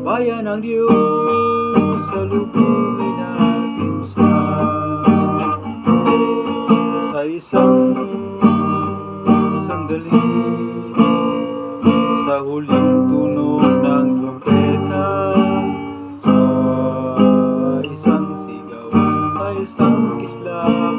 Bayan ng Diyos, salubungin natin siya sa isang sandali, sa huling tunog ng trompeta, sa isang sigaw, sa isang kislap